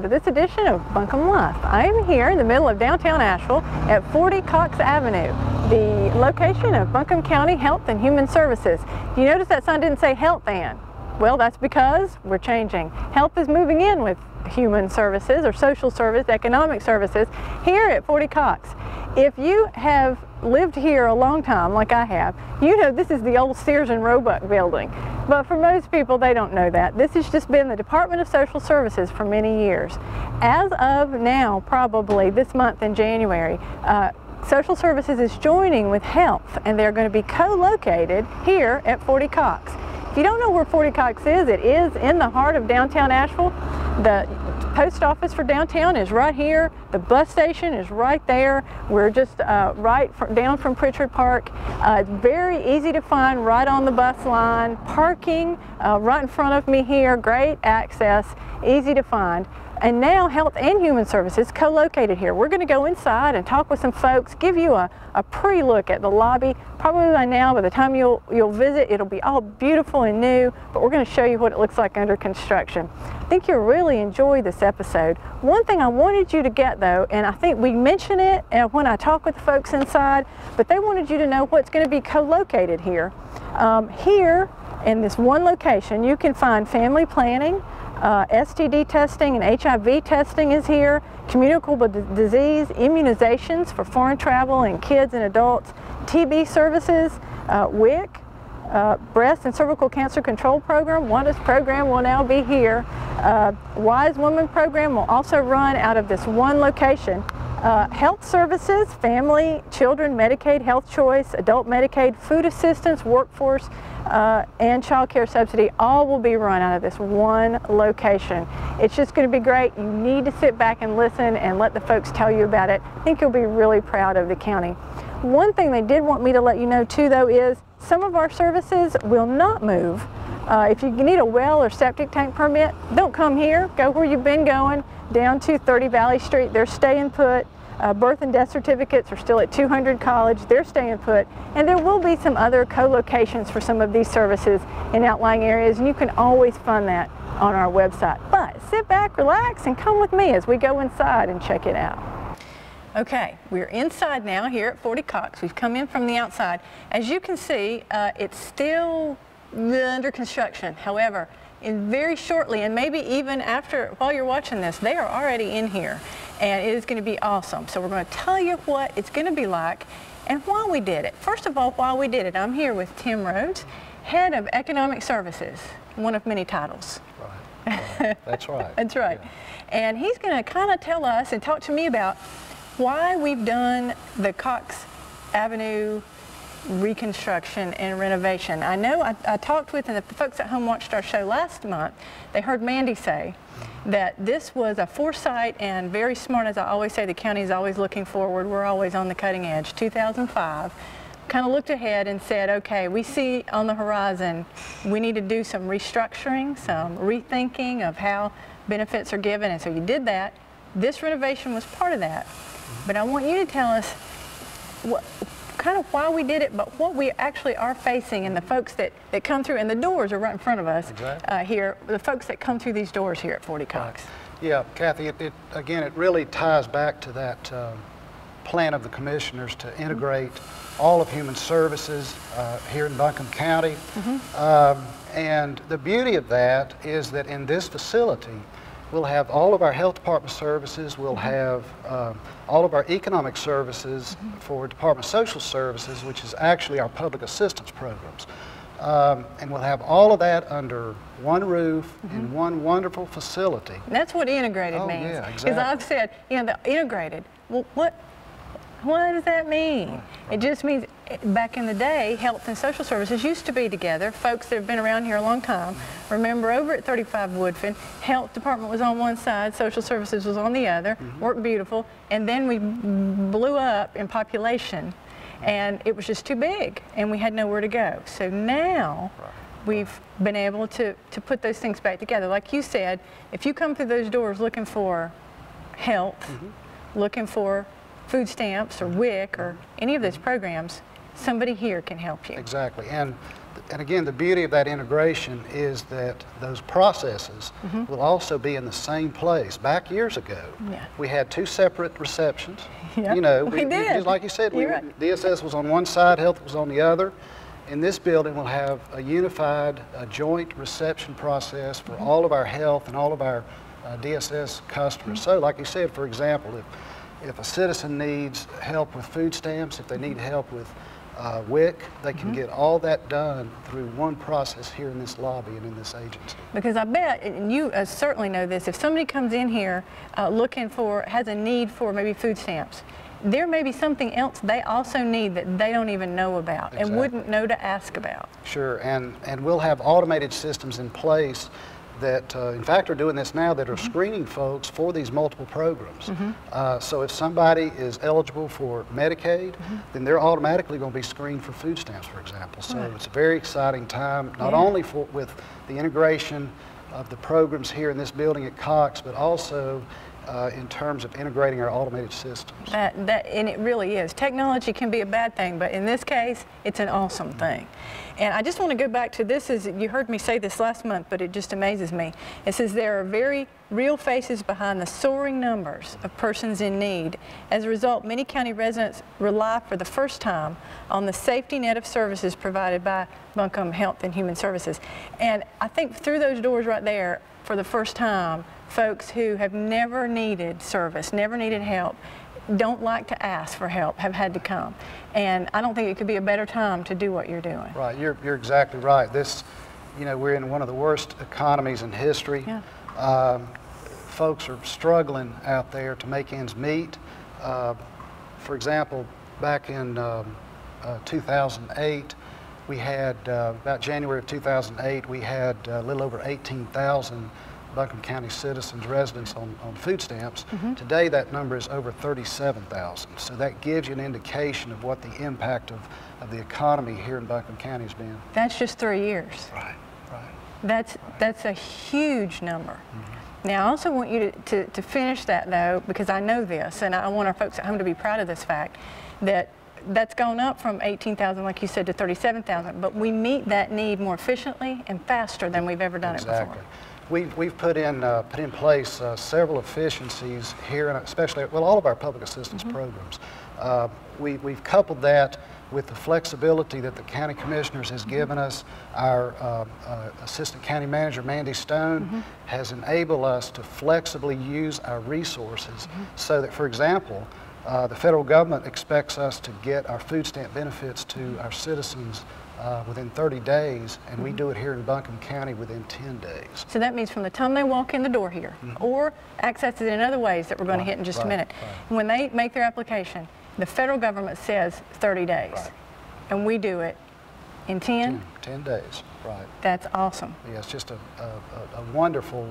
to this edition of Buncombe Life. I am here in the middle of downtown Asheville at 40 Cox Avenue, the location of Buncombe County Health and Human Services. You notice that sign didn't say Health and? Well, that's because we're changing. Health is moving in with human services or social service, economic services here at 40 Cox. If you have lived here a long time, like I have, you know this is the old Sears and Roebuck building. But for most people, they don't know that. This has just been the Department of Social Services for many years. As of now, probably this month in January, Social Services is joining with Health, and they're going to be co-located here at 40 Cox. If you don't know where 40 Cox is, it is in the heart of downtown Asheville. The post office for downtown is right here. The bus station is right there. We're just down from Pritchard Park. It's very easy to find right on the bus line. Parking right in front of me here, great access, easy to find. And now Health and Human Services co-located here. We're going to go inside and talk with some folks, give you a pre-look at the lobby. Probably by now, by the time you'll visit, it'll be all beautiful and new, but we're going to show you what it looks like under construction. I think you'll really enjoy this episode. One thing I wanted you to get though, and I think we mention it when I talk with the folks inside, but they wanted you to know what's going to be co-located here. Here in this one location, you can find family planning, STD testing and HIV testing is here, communicable disease, immunizations for foreign travel and kids and adults, TB services, WIC, breast and cervical cancer control program. WANDA's program will now be here. Wise Woman program will also run out of this one location. Health services, family, children, Medicaid, health choice, adult Medicaid, food assistance, workforce, and child care subsidy, all will be run out of this one location. It's just going to be great. You need to sit back and listen and let the folks tell you about it. I think you'll be really proud of the county. One thing they did want me to let you know too though is some of our services will not move. If you need a well or septic tank permit, don't come here. Go where you've been going, down to 30 Valley Street. They're staying put. Birth and death certificates are still at 200 College. They're staying put. And there will be some other co-locations for some of these services in outlying areas, and you can always find that on our website. But sit back, relax, and come with me as we go inside and check it out. Okay, we're inside now here at 40 Cox. We've come in from the outside. As you can see, it's still under construction. However, very shortly, and maybe even after, while you're watching this, they are already in here, and it is going to be awesome. So we're going to tell you what it's going to be like and why we did it. First of all, why we did it, I'm here with Tim Rhodes, Head of Economic Services, one of many titles. Right. That's right. That's right. Yeah. And he's going to kind of tell us and talk to me about why we've done the Cox Avenue reconstruction and renovation. I know I talked with, and the folks at home watched our show last month, they heard Mandy say that this was a foresight and very smart. As I always say, the county is always looking forward. We're always on the cutting edge. 2005, kind of looked ahead and said, okay, we see on the horizon we need to do some restructuring, some rethinking of how benefits are given, and so you did that. This renovation was part of that. But I want you to tell us kind of why we did it, but what we actually are facing, and the folks that come through, and the doors are right in front of us. Exactly. Here, the folks that come through these doors here at 40 Cox. Right. Yeah, Kathy, again, it really ties back to that plan of the commissioners to integrate all of human services here in Buncombe County. And the beauty of that is that in this facility, we'll have all of our health department services, we'll have all of our economic services for Department of Social Services, which is actually our public assistance programs. And we'll have all of that under one roof in one wonderful facility. And that's what integrated means. Yeah, exactly. Because I've said, you know, the integrated, well, what does that mean? Right. It just means, back in the day, health and social services used to be together. Folks that have been around here a long time remember over at 35 Woodfin, health department was on one side, social services was on the other, worked beautiful, and then we blew up in population, and it was just too big, and we had nowhere to go. So now, we've been able to put those things back together. Like you said, if you come through those doors looking for health, looking for food stamps or WIC or any of those programs, somebody here can help you. Exactly. And And again, the beauty of that integration is that those processes will also be in the same place. Back years ago, we had 2 separate receptions. Yep. You know, we did. Just like you said, Right. DSS was on one side, health was on the other. In this building, we'll have a unified, joint reception process for all of our health and all of our DSS customers. So, like you said, for example, if a citizen needs help with food stamps, if they need help with WIC, they can get all that done through one process here in this lobby and in this agency. Because I bet, and you certainly know this, if somebody comes in here has a need for maybe food stamps, there may be something else they also need that they don't even know about and wouldn't know to ask about. Sure, and we'll have automated systems in place that, in fact, are doing this now, that are screening folks for these multiple programs. So if somebody is eligible for Medicaid, then they're automatically going to be screened for food stamps, for example. So it's a very exciting time, not only with the integration of the programs here in this building at Cox, but also in terms of integrating our automated systems. And it really is. Technology can be a bad thing, but in this case, it's an awesome thing. And I just want to go back to this, you heard me say this last month, but it just amazes me. It says there are very real faces behind the soaring numbers of persons in need. As a result, many county residents rely for the first time on the safety net of services provided by Buncombe Health and Human Services. And I think through those doors right there, for the first time, folks who have never needed service, never needed help, don't like to ask for help, have had to come. And I don't think it could be a better time to do what you're doing. Right, you're exactly right. This, you know, we're in one of the worst economies in history. Folks are struggling out there to make ends meet. For example, back in 2008, we had, about January of 2008, we had a little over 18,000 Buncombe County citizens, residents on food stamps. Today that number is over 37,000. So that gives you an indication of what the impact of the economy here in Buncombe County has been. That's just 3 years. Right, right. That's a huge number. Now I also want you to finish that though, because I know this, and I want our folks at home to be proud of this fact, that that's gone up from 18,000, like you said, to 37,000, but we meet that need more efficiently and faster than we've ever done it before. We've put in place several efficiencies here, and especially, well, all of our public assistance programs. We've coupled that with the flexibility that the county commissioners has given us. Our assistant county manager, Mandy Stone, has enabled us to flexibly use our resources so that, for example, the federal government expects us to get our food stamp benefits to our citizens within 30 days, and we do it here in Buncombe County within 10 days. So that means from the time they walk in the door here, or access it in other ways that we're going to hit in just a minute. When they make their application, the federal government says 30 days, and we do it in 10? 10 days, right. That's awesome. Yeah, it's just a wonderful,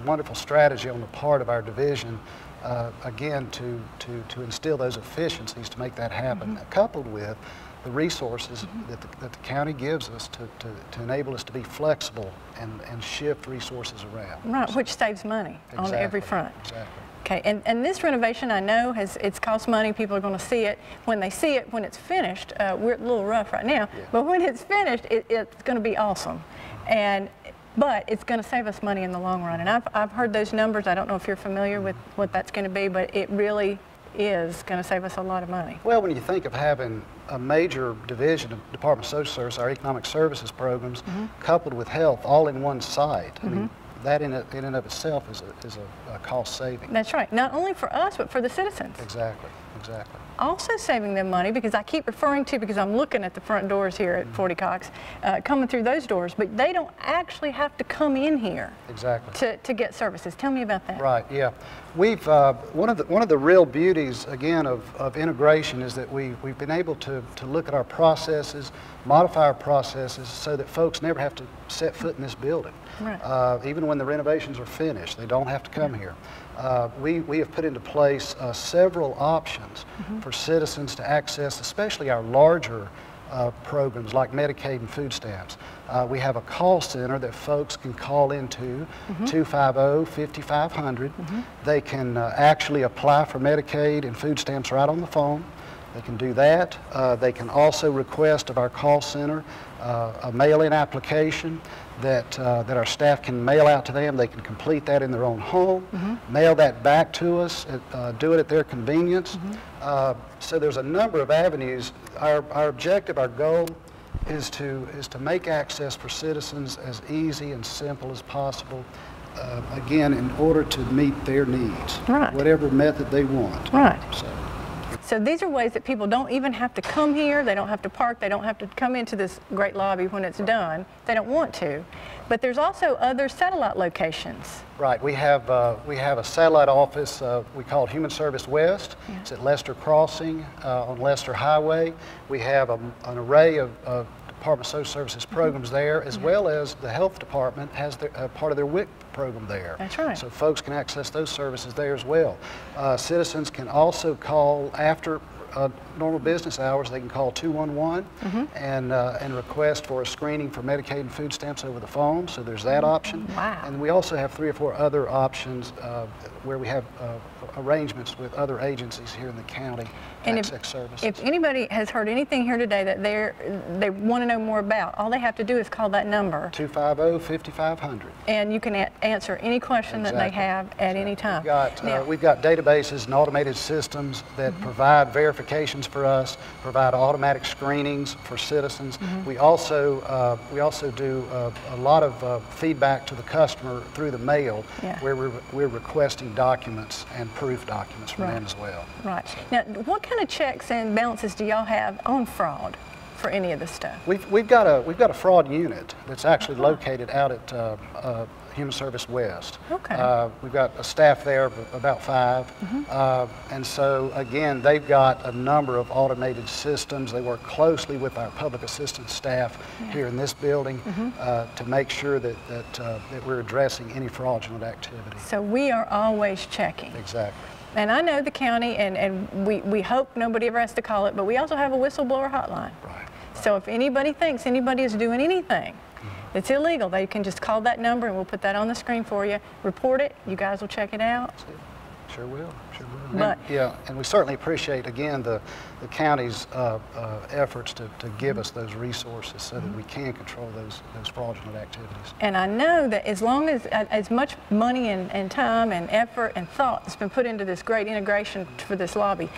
wonderful strategy on the part of our division, again, to instill those efficiencies to make that happen, coupled with the resources that the county gives us to enable us to be flexible and shift resources around. Right, which saves money on every front. Exactly. Okay, and this renovation, I know, it's cost money. People are going to see it. When they see it, when it's finished, we're a little rough right now, but when it's finished, it's going to be awesome. But it's going to save us money in the long run. And I've heard those numbers. I don't know if you're familiar with what that's going to be, but it really is going to save us a lot of money. Well, when you think of having a major division of Department of Social Services, our economic services programs, coupled with health, all in one site, I mean, that in and of itself is a cost saving. That's right. Not only for us, but for the citizens. Exactly, exactly. Also saving them money, because I keep referring to, because I'm looking at the front doors here at 40 Cox, coming through those doors, but they don't actually have to come in here to get services. Tell me about that. Right, yeah. We've, one of the real beauties, again, of integration is that we've been able to look at our processes, modify our processes so that folks never have to set foot in this building. Right. Even when the renovations are finished, they don't have to come here. We have put into place several options for citizens to access, especially our larger programs like Medicaid and food stamps. We have a call center that folks can call into, 250-5500. They can actually apply for Medicaid and food stamps right on the phone. They can do that. They can also request of our call center a mail-in application that our staff can mail out to them. They can complete that in their own home, mail that back to us, do it at their convenience. So there's a number of avenues. Our objective, our goal, is to make access for citizens as easy and simple as possible. Again, in order to meet their needs, whatever method they want. So these are ways that people don't even have to come here, they don't have to park, they don't have to come into this great lobby when it's done. They don't want to. But there's also other satellite locations. Right. We have a satellite office we call Human Service West. It's at Lester Crossing on Lester Highway. We have an array of Department of Social Services programs there, as well as the Health Department has part of their WIC program there. That's right. So folks can access those services there as well. Citizens can also call after normal business hours. They can call 211 and request for a screening for Medicaid and food stamps over the phone. So there's that option. Wow. And we also have 3 or 4 other options where we have arrangements with other agencies here in the county to access services. If anybody has heard anything here today that they want to know more about, all they have to do is call that number. 250-5500. And you can answer any question that they have at any time. We've got databases and automated systems that provide verifications for us, provide automatic screenings for citizens. We also do a lot of feedback to the customer through the mail, where we're requesting documents and proof documents from them as well. Right. Now, what kind of checks and balances do y'all have on fraud for any of this stuff? We've got a fraud unit that's actually located out at Human Service West. Okay. We've got a staff there of about 5, and so again, they've got a number of automated systems. They work closely with our public assistance staff here in this building to make sure that we're addressing any fraudulent activity. So we are always checking. Exactly. And I know the county, and we hope nobody ever has to call it, but we also have a whistleblower hotline. Right. So if anybody thinks anybody is doing anything that's illegal, they can just call that number and we'll put that on the screen for you. Report it. You guys will check it out. Sure will. Sure will. And we certainly appreciate, again, the county's efforts to give us those resources so that we can control those fraudulent activities. And I know that as long as much money and time and effort and thought has been put into this great integration for this lobby,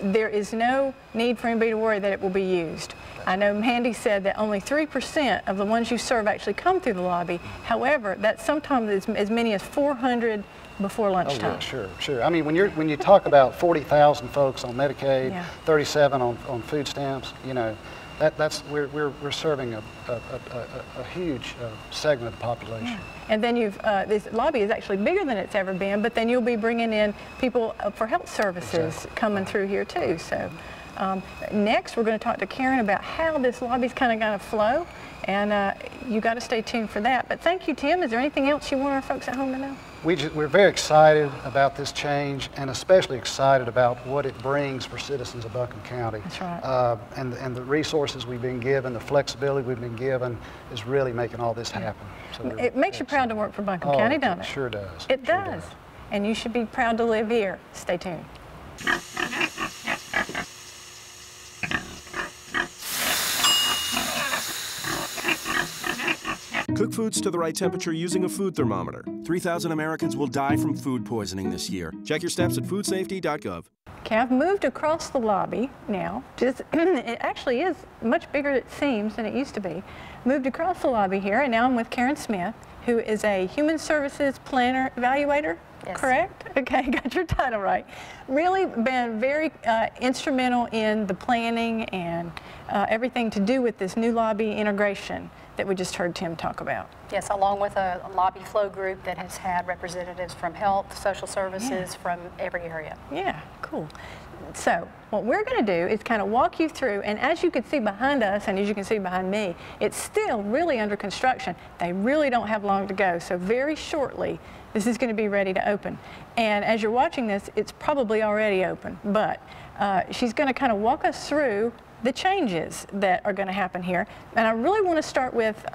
there is no need for anybody to worry that it will be used. I know Mandy said that only 3% of the ones you serve actually come through the lobby. However, that's sometimes as many as 400 before lunchtime. Oh, yeah, sure. I mean, when you talk about 40,000 folks on Medicaid, 37 on food stamps, you know, we're serving a huge segment of the population. And then this lobby is actually bigger than it's ever been, but then you'll be bringing in people for health services coming through here too. So next we're going to talk to Karen about how this lobby's kind of going to flow, and you got to stay tuned for that. But thank you, Tim. Is there anything else you want our folks at home to know? We're very excited about this change, and especially excited about what it brings for citizens of Buncombe County. That's right. And the resources we've been given, the flexibility we've been given, is really making all this happen. So it makes you proud to work for Buncombe County, doesn't it? Sure does. It does. And you should be proud to live here. Stay tuned. Cook foods to the right temperature using a food thermometer. 3,000 Americans will die from food poisoning this year. Check your steps at foodsafety.gov. Okay, I've moved across the lobby now. It actually is much bigger, it seems, than it used to be. Moved across the lobby here, and now I'm with Karen Smith, who is a Human Services Planner Evaluator. Yes. Correct? Okay, got your title right. Really been very instrumental in the planning and everything to do with this new lobby integration that we just heard Tim talk about. Yes, along with a lobby flow group that has had representatives from health, social services, from every area. Yeah, cool. So what we're going to do is kind of walk you through, and as you can see behind us and as you can see behind me, it's still really under construction. They really don't have long to go, so very shortly this is going to be ready to open. And as you're watching this, it's probably already open, but she's going to kind of walk us through the changes that are going to happen here. And I really want to start with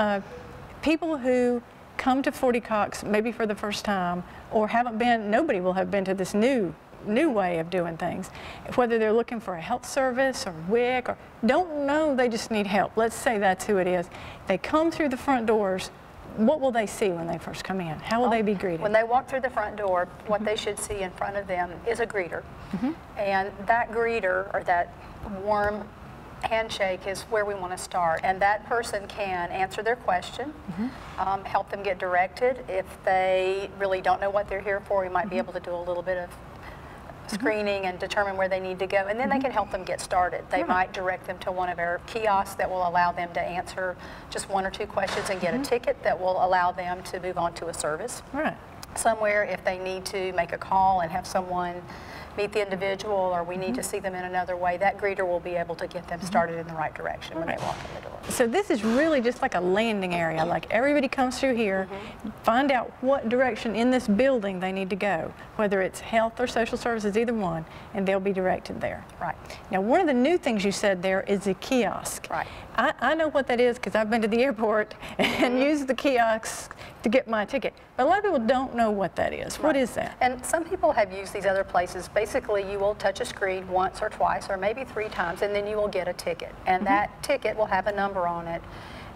people who come to 40 Cox maybe for the first time or haven't been, nobody will have been to this new new way of doing things. Whether they're looking for a health service or WIC or don't know, they just need help. Let's say that's who it is. They come through the front doors. What will they see when they first come in? How will they be greeted? When they walk through the front door, what they should see in front of them is a greeter. And that greeter, or that warm handshake, is where we want to start. And that person can answer their question, help them get directed. If they really don't know what they're here for, we might be able to do a little bit of screening and determine where they need to go, and then they can help them get started. They might direct them to one of our kiosks that will allow them to answer just 1 or 2 questions and get a ticket that will allow them to move on to a service. Somewhere, if they need to make a call and have someone meet the individual, or we need to see them in another way, that greeter will be able to get them started in the right direction when they walk in the door. So this is really just like a landing area, like everybody comes through here, find out what direction in this building they need to go, whether it's health or social services, either one, and they'll be directed there. Right. Now, one of the new things you said there is a kiosk. Right. I know what that is because I've been to the airport and used the kiosk to get my ticket. But a lot of people don't know what that is. What is that? And some people have used these other places. Basically, you will touch a screen once or twice or maybe 3 times, and then you will get a ticket. And that ticket will have a number on it.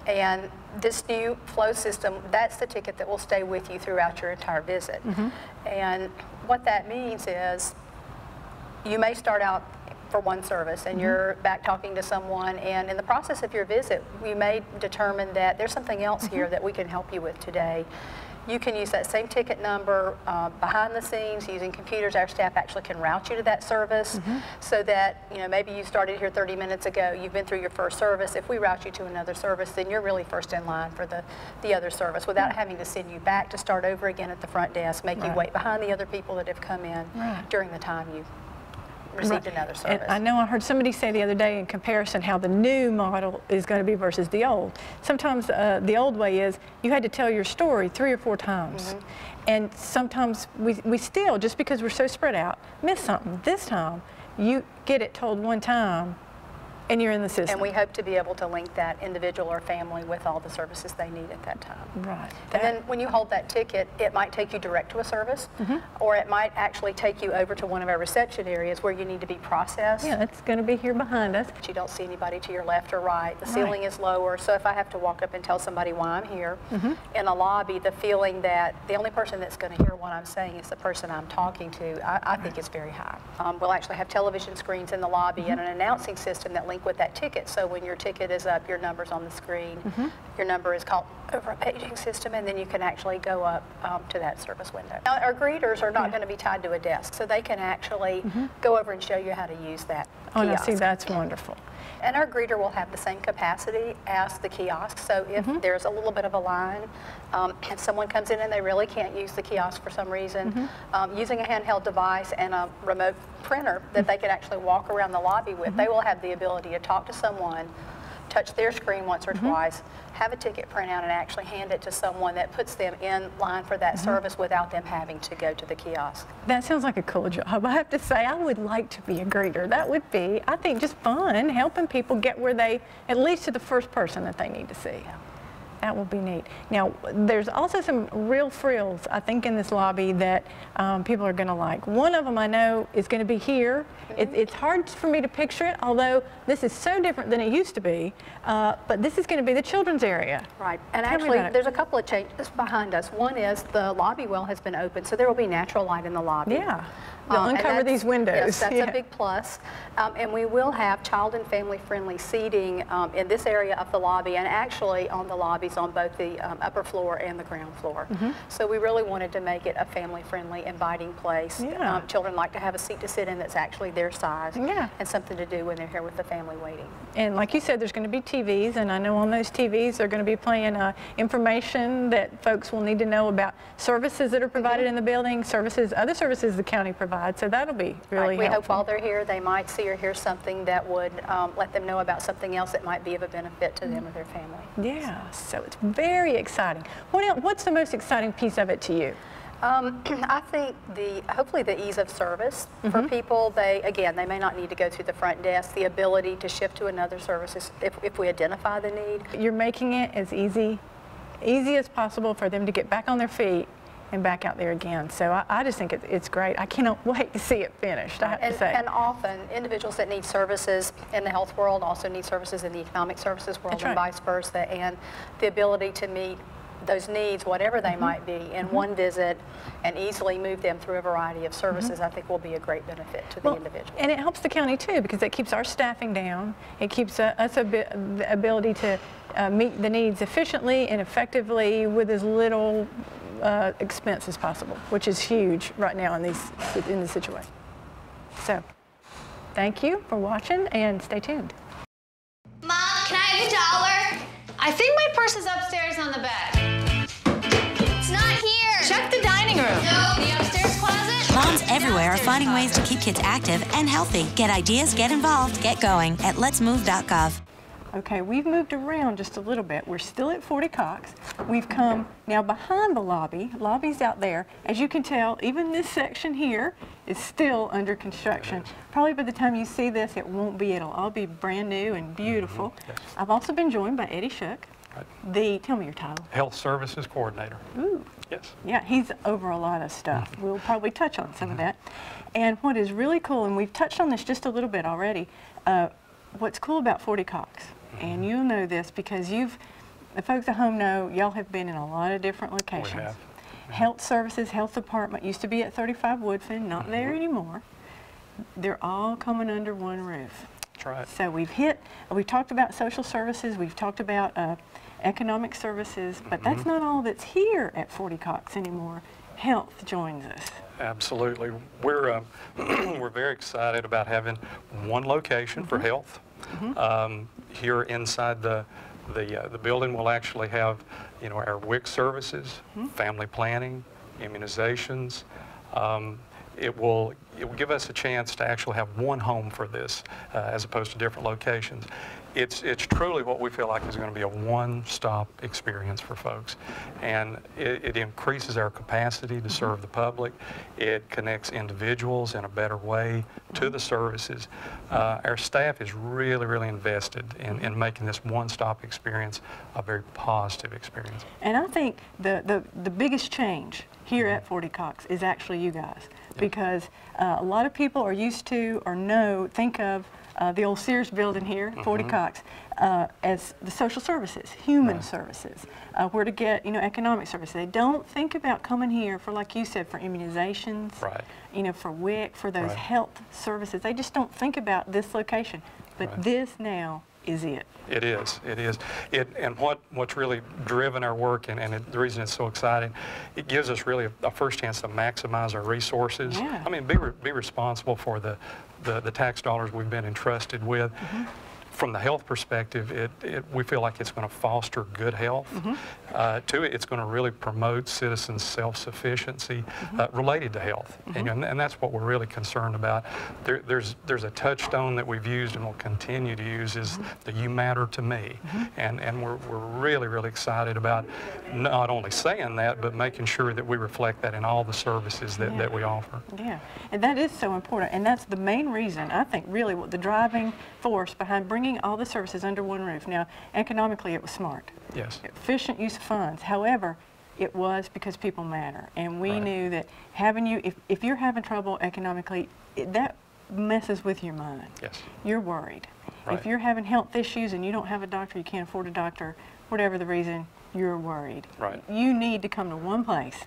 And this new flow system, that's the ticket that will stay with you throughout your entire visit. And what that means is you may start out for one service and you're back talking to someone, and in the process of your visit you may determine that there's something else here that we can help you with today. You can use that same ticket number behind the scenes using computers. Our staff actually can route you to that service so that, you know, maybe you started here 30 minutes ago, you've been through your first service. If we route you to another service, then you're really first in line for the other service without having to send you back to start over again at the front desk, make you wait behind the other people that have come in during the time you received another service. And I know I heard somebody say the other day in comparison how the new model is going to be versus the old. Sometimes the old way is you had to tell your story 3 or 4 times. And sometimes we still, just because we're so spread out, miss something. This time, you get it told one time and you're in the system. And we hope to be able to link that individual or family with all the services they need at that time. Right. And then when you hold that ticket, it might take you direct to a service, or it might actually take you over to one of our reception areas where you need to be processed. Yeah, it's going to be here behind us. You don't see anybody to your left or right. The ceiling is lower, so if I have to walk up and tell somebody why I'm here in a lobby, the feeling that the only person that's going to hear what I'm saying is the person I'm talking to, I think is very high. We'll actually have television screens in the lobby and an announcing system that link with that ticket. So when your ticket is up, your number's on the screen. Your number is called over a paging system, and then you can actually go up to that service window. Now, our greeters are not going to be tied to a desk, so they can actually go over and show you how to use that Oh, no, kiosk. see, that's wonderful. And our greeter will have the same capacity as the kiosk, so if there's a little bit of a line, if someone comes in and they really can't use the kiosk for some reason, using a handheld device and a remote printer that they can actually walk around the lobby with, they will have the ability to talk to someone, touch their screen once or twice, have a ticket printout, and actually hand it to someone that puts them in line for that service without them having to go to the kiosk. That sounds like a cool job. I have to say, I would like to be a greeter. That would be, I think, just fun, helping people get where they, at least to the first person that they need to see. That will be neat. Now, there's also some real frills, I think, in this lobby that people are going to like. One of them I know is going to be here. It's hard for me to picture it, although this is so different than it used to be. But this is going to be the children's area. Right. And Tell me actually, about it. there's a couple of changes behind us. One is the lobby well has been opened, so there will be natural light in the lobby. Yeah. They'll And uncover that's- these windows. Yes, that's a big plus. And we will have child and family-friendly seating in this area of the lobby, and actually on the lobbies on both the upper floor and the ground floor. So we really wanted to make it a family-friendly, inviting place. Yeah. Children like to have a seat to sit in that's actually their size, Yeah. and something to do when they're here with the family waiting. And like you said, there's going to be TVs, and I know on those TVs they're going to be playing information that folks will need to know about services that are provided in the building, other services the county provides. So that'll be really We hope helpful. while they're here, they might see or hear something that would let them know about something else that might be of a benefit to them or their family. Yeah, so it's very exciting. What's the most exciting piece of it to you? I think hopefully the ease of service for people. They may not need to go through the front desk. The ability to shift to another service if we identify the need. You're making it as easy as possible for them to get back on their feet and back out there again. So I just think it's great. I cannot wait to see it finished, I have to say. And often, individuals that need services in the health world also need services in the economic services world, and vice versa. And the ability to meet those needs, whatever they might be, in one visit and easily move them through a variety of services, I think will be a great benefit to the individual. And it helps the county too, because it keeps our staffing down. It keeps us the ability to meet the needs efficiently and effectively with as little expense as possible, which is huge right now in this situation. So, thank you for watching and stay tuned. Mom, can I have $1? I think my purse is upstairs on the bed. It's not here. Check the dining room. No, the upstairs closet. Moms everywhere are finding ways to keep kids active and healthy. Get ideas, get involved, get going at letsmove.gov. Okay, we've moved around just a little bit. We're still at 40 Cox. We've come now behind the lobby. Lobby's out there. As you can tell, even this section here is still under construction. Probably by the time you see this, it won't be. It'll all be brand new and beautiful. Yes. I've also been joined by Eddie Shook, tell me your title. Health Services Coordinator. Ooh. Yes. Yeah, he's over a lot of stuff. We'll probably touch on some of that. And what is really cool, and we've touched on this just a little bit already, what's cool about 40 Cox, and you'll know this because the folks at home know y'all have been in a lot of different locations. We have. Health Services, Health Department used to be at 35 Woodfin, not there anymore. They're all coming under one roof. That's right. So we've talked about social services, we've talked about economic services, but that's not all that's here at 40 Cox anymore. Health joins us. Absolutely. We're we're very excited about having one location for health. Here inside the building, we'll actually have, our WIC services, family planning, immunizations. It will give us a chance to actually have one home for this, as opposed to different locations. It's truly what we feel like is going to be a one-stop experience for folks, and it increases our capacity to serve the public. It connects individuals in a better way to the services. Our staff is really invested in making this one-stop experience a very positive experience. And I think the biggest change here at 40 Cox is actually you guys, because a lot of people are used to or think of the old Sears building here, 40 Cox, as the social services, human services, where to get, economic services. They don't think about coming here for, like you said, for immunizations, for WIC, for those health services. They just don't think about this location. But this now is it. It is. It is. And what's really driven our work, and the reason it's so exciting, it gives us really a first chance to maximize our resources. Yeah. I mean, be responsible for the tax dollars we've been entrusted with. From the health perspective, we feel like it's going to foster good health. It's going to really promote citizens' self-sufficiency related to health, and that's what we're really concerned about. There's a touchstone that we've used and will continue to use is the "You matter to me," and we're really excited about not only saying that, but making sure that we reflect that in all the services that we offer. Yeah, and that is so important, and that's the main reason, I think, really what the driving force behind bringing all the services under one roof. Now, economically, it was smart. Yes. Efficient use of funds. However, it was because people matter, and we knew that having you, if you're having trouble economically, that messes with your mind. Yes. You're worried. Right. If you're having health issues and you don't have a doctor, you can't afford a doctor, whatever the reason, you're worried. Right. You need to come to one place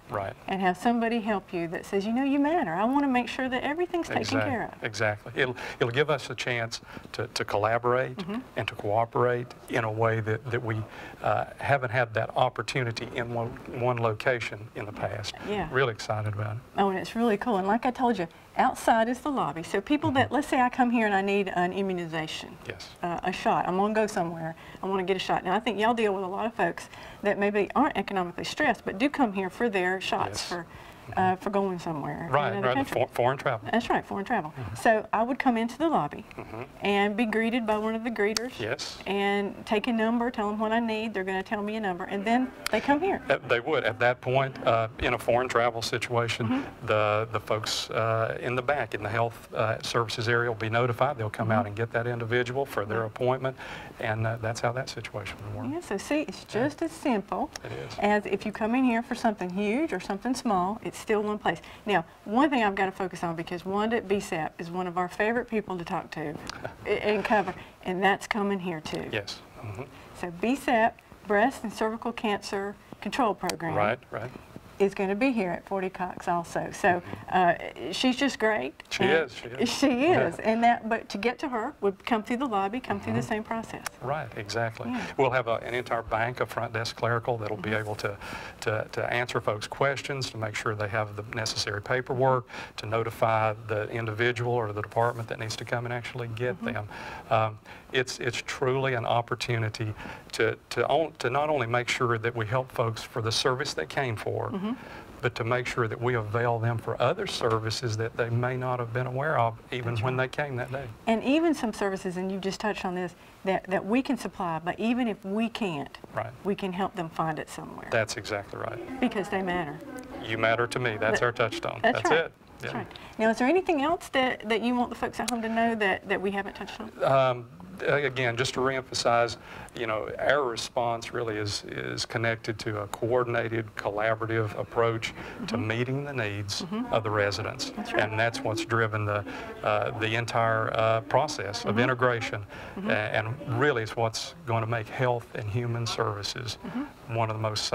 and have somebody help you that says, you matter. I want to make sure that everything's taken care of. Exactly. It'll give us a chance to collaborate and to cooperate in a way that we haven't had that opportunity in one location in the past. Yeah. Really excited about it. Oh, and it's really cool. And like I told you, outside is the lobby. So people that, let's say I come here and I need an immunization, a shot. I'm going to go somewhere. I want to get a shot. Now, I think y'all deal with a lot of folks that maybe aren't economically stressed, but do come here for their shots, for for going somewhere. in Right, another right, country. foreign travel. That's right, foreign travel. So I would come into the lobby and be greeted by one of the greeters. Yes. And take a number, tell them what I need. They're going to tell me a number, and then they come here. They would. At that point, in a foreign travel situation, the folks in the back, in the health services area, will be notified. They'll come out and get that individual for their appointment, and that's how that situation would work. Yeah, so see, it's just as simple It is. as if you come in here for something huge or something small, it's still one place. Now, one thing I've got to focus on, because Wanda at BSAP is one of our favorite people to talk to and cover, and that's coming here too. Yes. So BSAP, Breast and Cervical Cancer Control Program, Right. is going to be here at 40 Cox also. So she's just great. She is. She is. And but to get to her would come through the lobby, come through the same process. Right, exactly. Yeah. We'll have an entire bank of front desk clerical that'll be able to answer folks' questions, to make sure they have the necessary paperwork, to notify the individual or the department that needs to come and actually get them. It's truly an opportunity to not only make sure that we help folks for the service they came for, but to make sure that we avail them for other services that they may not have been aware of even when they came that day. And even some services, and you just touched on this, that we can supply, but even if we can't, we can help them find it somewhere. That's exactly right. Because they matter. You matter to me. That's our touchstone. That's right. it. That's right. Now, is there anything else that you want the folks at home to know that we haven't touched on? Again, just to reemphasize, our response really is connected to a coordinated, collaborative approach to meeting the needs of the residents. That's right. And that's what's driven the entire process of integration. And really is what's going to make health and human services one of the most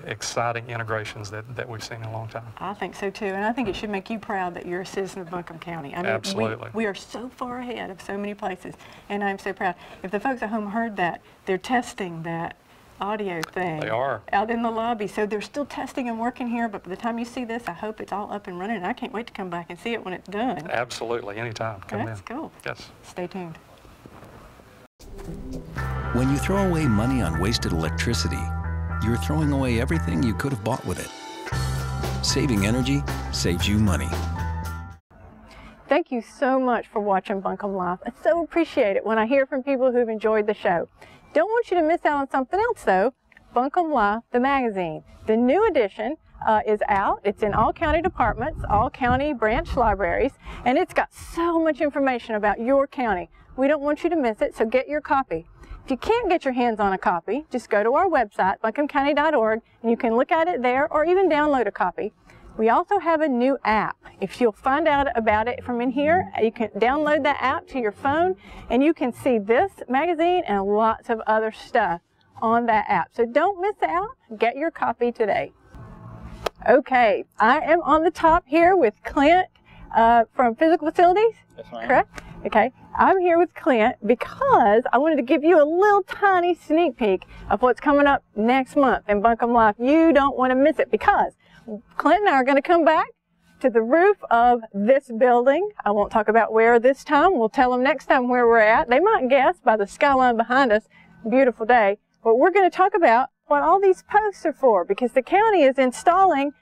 exciting integrations that we've seen in a long time. I think so too, and I think it should make you proud that you're a citizen of Buncombe County. I mean, Absolutely. We are so far ahead of so many places, and I'm so proud. If the folks at home heard that, they're testing that audio thing. They are. Out in the lobby, so they're still testing and working here, but by the time you see this, I hope it's all up and running, and I can't wait to come back and see it when it's done. Absolutely, anytime. Come That's in. cool. Yes. Stay tuned. When you throw away money on wasted electricity, you're throwing away everything you could have bought with it. Saving energy saves you money. Thank you so much for watching Buncombe Live. I so appreciate it when I hear from people who've enjoyed the show. Don't want you to miss out on something else though. Buncombe Live, the magazine. The new edition is out. It's in all county departments, all county branch libraries, and it's got so much information about your county. We don't want you to miss it, so get your copy. If you can't get your hands on a copy, just go to our website, buncombecounty.org, and you can look at it there or even download a copy. We also have a new app. If you'll find out about it from in here, you can download that app to your phone, and you can see this magazine and lots of other stuff on that app. So don't miss out. Get your copy today. Okay, I am on the top here with Clint from Physical Facilities. That's right. Correct? Okay, I'm here with Clint because I wanted to give you a little tiny sneak peek of what's coming up next month in Buncombe Live. You don't want to miss it because Clint and I are going to come back to the roof of this building. I won't talk about where this time. We'll tell them next time where we're at. They might guess by the skyline behind us. Beautiful day. But we're going to talk about what all these posts are for, because the county is installing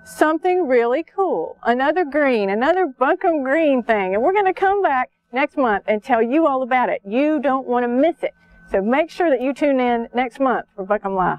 something really cool. Another green, another Buncombe green thing. And we're going to come back next month and tell you all about it. You don't want to miss it. So make sure that you tune in next month for Buncombe Live.